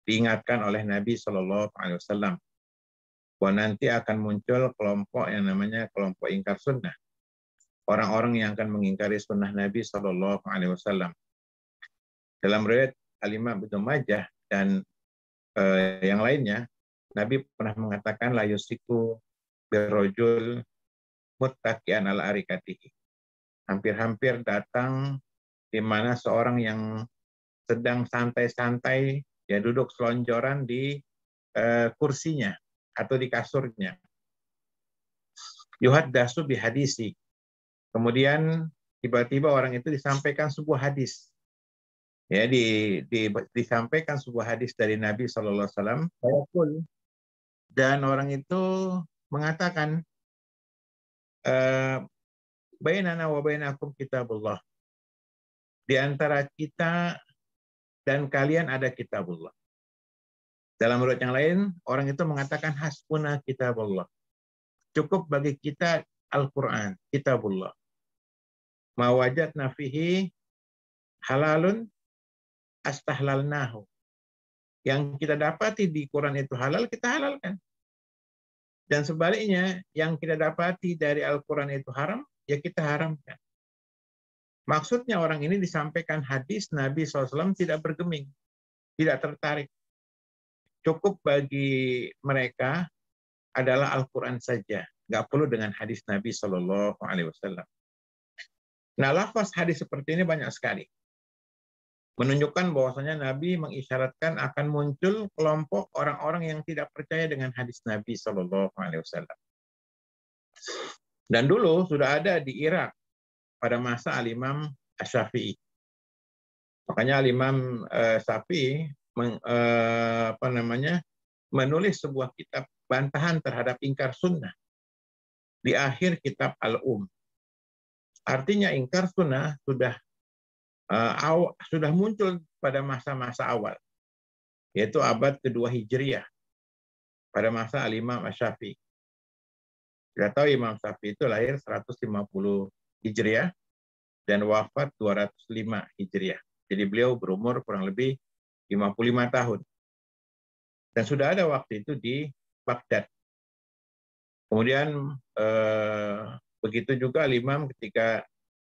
diingatkan oleh Nabi Shallallahu Alaihi Wasallam bahwa nanti akan muncul kelompok yang namanya kelompok ingkar sunnah, orang-orang yang akan mengingkari sunnah Nabi Shallallahu Alaihi Wasallam. Dalam riwayat Al-Imam Ibnu Majah dan yang lainnya, Nabi pernah mengatakan la yusiku birrojul muttaqian ala arikatihi. Hampir-hampir datang di mana seorang yang sedang santai-santai, ya duduk selonjoran di kursinya atau di kasurnya. Yuhaddasu bihadisi. Kemudian tiba-tiba orang itu disampaikan sebuah hadis. Ya, disampaikan sebuah hadis dari Nabi Shallallahu Alaihi Wasallam. Dan orang itu mengatakan, bainana wa bainakum kitabullah. Di antara kita dan kalian ada kitabullah. Dalam riwayat yang lain, orang itu mengatakan hasbuna kitabullah. Cukup bagi kita Al-Quran, kitabullah. Ma wajadna fihi halalun astahlalnahu. Yang kita dapati di Quran itu halal, kita halalkan. Dan sebaliknya, yang kita dapati dari Al-Quran itu haram, ya kita haramkan. Maksudnya orang ini disampaikan hadis Nabi SAW tidak bergeming, tidak tertarik. Cukup bagi mereka adalah Al-Quran saja. Nggak perlu dengan hadis Nabi SAW. Nah, lafaz hadis seperti ini banyak sekali. Menunjukkan bahwasanya Nabi mengisyaratkan akan muncul kelompok orang-orang yang tidak percaya dengan hadis Nabi SAW. Dan dulu sudah ada di Irak pada masa Al-Imam Asy-Syafi'i. Makanya Al-Imam Syafi'i menulis sebuah kitab bantahan terhadap ingkar sunnah di akhir kitab Al-Um. Artinya ingkar sunnah sudah muncul pada masa-masa awal, yaitu abad kedua Hijriah, pada masa Al-Imam Asy-Syafi'i. Kita tahu Imam Syafi'i itu lahir 150 Hijriah dan wafat 205 Hijriah. Jadi beliau berumur kurang lebih 55 tahun. Dan sudah ada waktu itu di Baghdad. Kemudian begitu juga Al-Imam ketika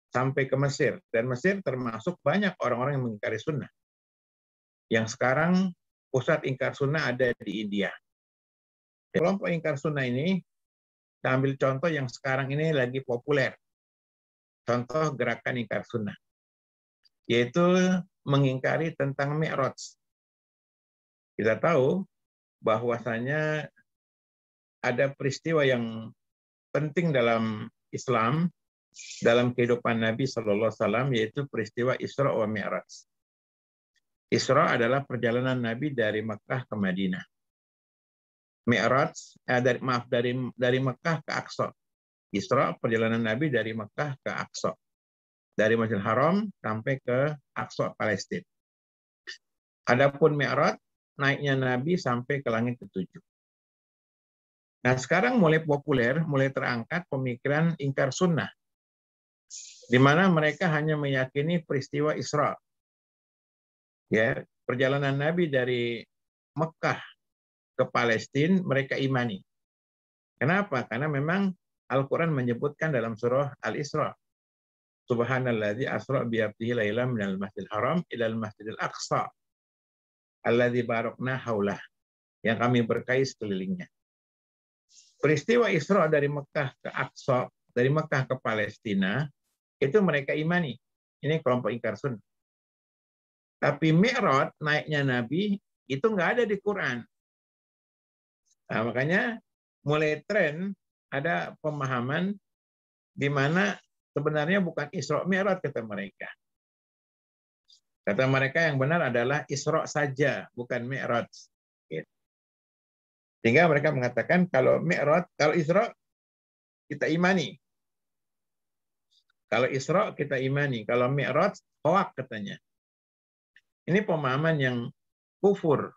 sampai ke Mesir. Dan Mesir termasuk banyak orang-orang yang mengingkari sunnah. Yang sekarang pusat ingkar sunnah ada di India. Kelompok ingkar sunnah ini, kita ambil contoh yang sekarang ini lagi populer. Contoh gerakan ingkar sunnah. Yaitu mengingkari tentang Mi'raj. Kita tahu bahwasanya ada peristiwa yang penting dalam Islam, dalam kehidupan Nabi Shallallahu Alaihi Wasallam, yaitu peristiwa Isra wa Mi'raj. Isra adalah perjalanan Nabi dari Mekah ke Madinah. Mi'raj dari Mekah ke Aqsa. Isra perjalanan Nabi dari Mekah ke Aqsa. Dari Masjidil Haram sampai ke Aqsa Palestina. Adapun Mi'raj, naiknya Nabi sampai ke langit ketujuh. Nah, sekarang mulai populer, mulai terangkat pemikiran ingkar sunnah, di mana mereka hanya meyakini peristiwa Isra. Ya, perjalanan Nabi dari Mekah ke Palestina mereka imani. Kenapa? Karena memang Al-Quran menyebutkan dalam surah Al-Isra, Subhanalladzi asra bi 'abdihi lailan minal masjidil haram ilal masjidil aqsa alladzi barakna haulah, yang kami berkahi sekelilingnya. Peristiwa Isra dari Mekah ke Aqsa, dari Mekah ke Palestina, itu mereka imani. Ini kelompok ingkar sunnah. Tapi Mi'raj, naiknya Nabi, itu nggak ada di Quran. Nah, makanya mulai tren ada pemahaman di mana sebenarnya bukan Isra Mi'raj kata mereka. Kata mereka yang benar adalah Isra saja, bukan Mi'raj. Sehingga mereka mengatakan kalau Mi'raj, kalau Isra kita imani. Kalau Isra kita imani, kalau Mi'raj hoak katanya. Ini pemahaman yang kufur.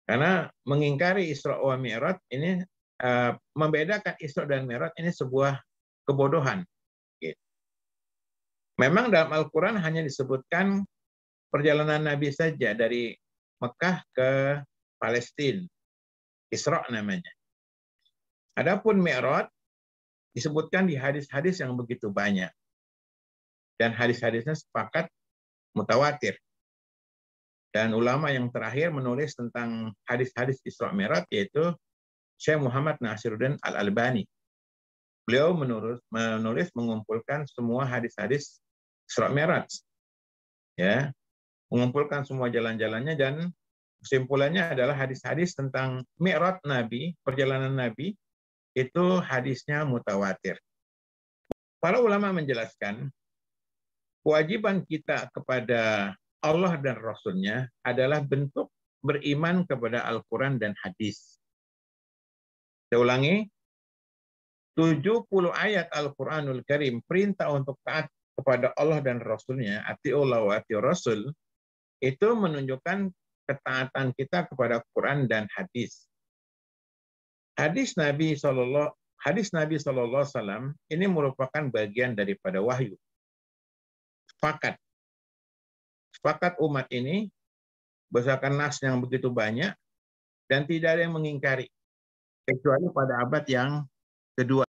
Karena mengingkari Isra wa Mi'raj ini membedakan Isra dan Mi'raj ini sebuah kebodohan. Memang dalam Al-Quran hanya disebutkan perjalanan Nabi saja dari Mekah ke Palestina. Isra namanya. Adapun Mi'raj disebutkan di hadis-hadis yang begitu banyak. Dan hadis-hadisnya sepakat mutawatir. Dan ulama yang terakhir menulis tentang hadis-hadis Isra Mi'raj yaitu Syekh Muhammad Nasiruddin Al-Albani. Beliau menulis mengumpulkan semua hadis-hadis Isra Mi'raj. Ya, mengumpulkan semua jalan-jalannya dan kesimpulannya adalah hadis-hadis tentang Mi'raj Nabi, perjalanan Nabi itu hadisnya mutawatir. Para ulama menjelaskan kewajiban kita kepada Allah dan Rasul-Nya adalah bentuk beriman kepada Al-Quran dan hadis. Saya ulangi, 70 ayat Al-Quranul Karim perintah untuk taat kepada Allah dan Rasul-Nya, atiullah wa atiur Rasul, itu menunjukkan ketaatan kita kepada Quran dan hadis. Hadis Nabi SAW ini merupakan bagian daripada wahyu. Sepakat umat ini berdasarkan nas yang begitu banyak dan tidak ada yang mengingkari kecuali pada abad yang kedua.